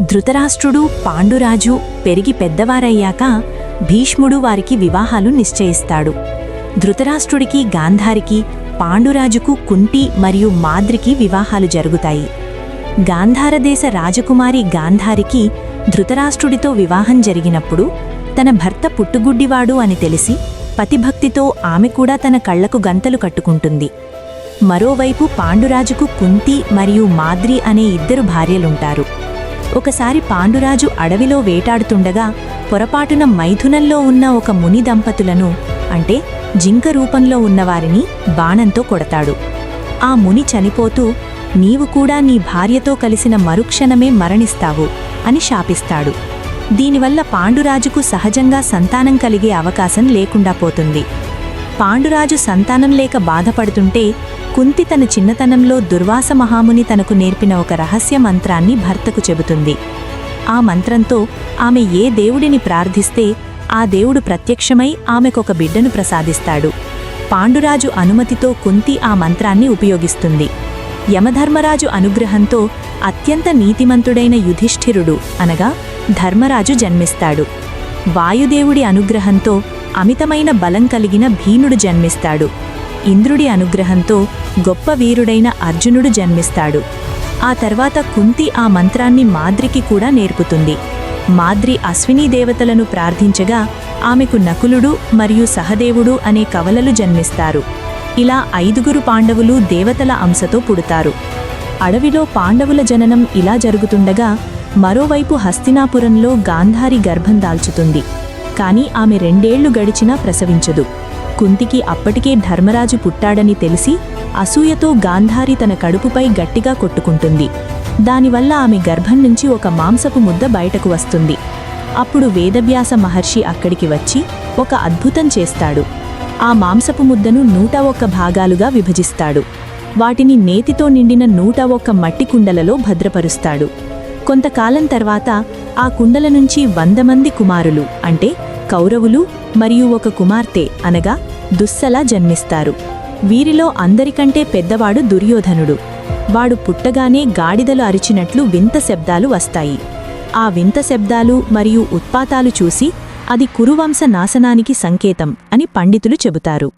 ధృతరాష్ట్రుడు పాండురాజు పెరిగి పెద్దవారయ్యాక భీష్ముడు వారికి వివాహాలు నిశ్చయిస్తాడు. ధృతరాష్ట్రుడికి గాంధారికి, పాండురాజుకు కుంటి మరియు మాద్రికి వివాహాలు జరుగుతాయి. గాంధారదేశ రాజకుమారి గాంధారికి ధృతరాష్ట్రుడితో వివాహం జరిగినప్పుడు తన భర్త పుట్టుగుడ్డివాడు అని తెలిసి పతిభక్తితో ఆమె కూడా తన కళ్లకు గంతలు కట్టుకుంటుంది. మరోవైపు పాండురాజుకు కుంతి మరియు మాద్రి అనే ఇద్దరు భార్యలుంటారు. ఒకసారి పాండురాజు అడవిలో వేటాడుతుండగా పొరపాటున మైథునంలో ఉన్న ఒక ముని దంపతులను, అంటే జింక రూపంలో ఉన్నవారిని బాణంతో కొడతాడు. ఆ ముని చనిపోతూ, నీవు కూడా నీ భార్యతో కలిసిన మరుక్షణమే మరణిస్తావు అని శాపిస్తాడు. దీనివల్ల పాండురాజుకు సహజంగా సంతానం కలిగే అవకాశం లేకుండా పోతుంది. పాండురాజు సంతానం లేక బాధపడుతుంటే కుంతి తన చిన్నతనంలో దుర్వాస మహాముని తనకు నేర్పిన ఒక రహస్య మంత్రాన్ని భర్తకు చెబుతుంది. ఆ మంత్రంతో ఆమె ఏ దేవుడిని ప్రార్థిస్తే ఆ దేవుడు ప్రత్యక్షమై ఆమెకొక బిడ్డను ప్రసాదిస్తాడు. పాండురాజు అనుమతితో కుంతి ఆ మంత్రాన్ని ఉపయోగిస్తుంది. యమధర్మరాజు అనుగ్రహంతో అత్యంత నీతిమంతుడైన యుధిష్ఠిరుడు అనగా ధర్మరాజు జన్మిస్తాడు. వాయుదేవుడి అనుగ్రహంతో అమితమైన బలం కలిగిన భీముడు జన్మిస్తాడు. ఇంద్రుడి అనుగ్రహంతో గొప్ప వీరుడైన అర్జునుడు జన్మిస్తాడు. ఆ తర్వాత కుంతి ఆ మంత్రాన్ని మాద్రికి కూడా నేర్పుతుంది. మాద్రి అశ్వినీ దేవతలను ప్రార్థించగా ఆమెకు నకులుడు మరియు సహదేవుడు అనే కవలలు జన్మిస్తారు. ఇలా 5 పాండవులు దేవతల అంశతో పుడతారు. అడవిలో పాండవుల జననం ఇలా జరుగుతుండగా మరోవైపు హస్తినాపురంలో గాంధారి గర్భం దాల్చుతుంది. కాని ఆమె 2 ఏళ్లు గడిచినా ప్రసవించదు. కుంతికి అప్పటికే ధర్మరాజు పుట్టాడని తెలిసి అసూయతో గాంధారి తన కడుపుపై గట్టిగా కొట్టుకుంటుంది. దానివల్ల ఆమె గర్భం నుంచి ఒక మాంసపు ముద్ద బయటకు వస్తుంది. అప్పుడు వేదవ్యాస మహర్షి అక్కడికి వచ్చి ఒక అద్భుతం చేస్తాడు. ఆ మాంసపు ముద్దను 101 భాగాలుగా విభజిస్తాడు. వాటిని నేతితో నిండిన 101 మట్టి కుండలలో భద్రపరుస్తాడు. కొంతకాలం తర్వాత ఆ కుండల నుంచి 100 మంది కుమారులు, అంటే కౌరవులు మరియు ఒక కుమార్తె అనగా దుస్సల జన్మిస్తారు. వీరిలో అందరికంటే పెద్దవాడు దుర్యోధనుడు. వాడు పుట్టగానే గాడిదలు అరిచినట్లు వింత శబ్దాలు వస్తాయి. ఆ వింత శబ్దాలు మరియు ఉత్పాతాలు చూసి అది కురువంశ నాశనానికి సంకేతం అని పండితులు చెబుతారు.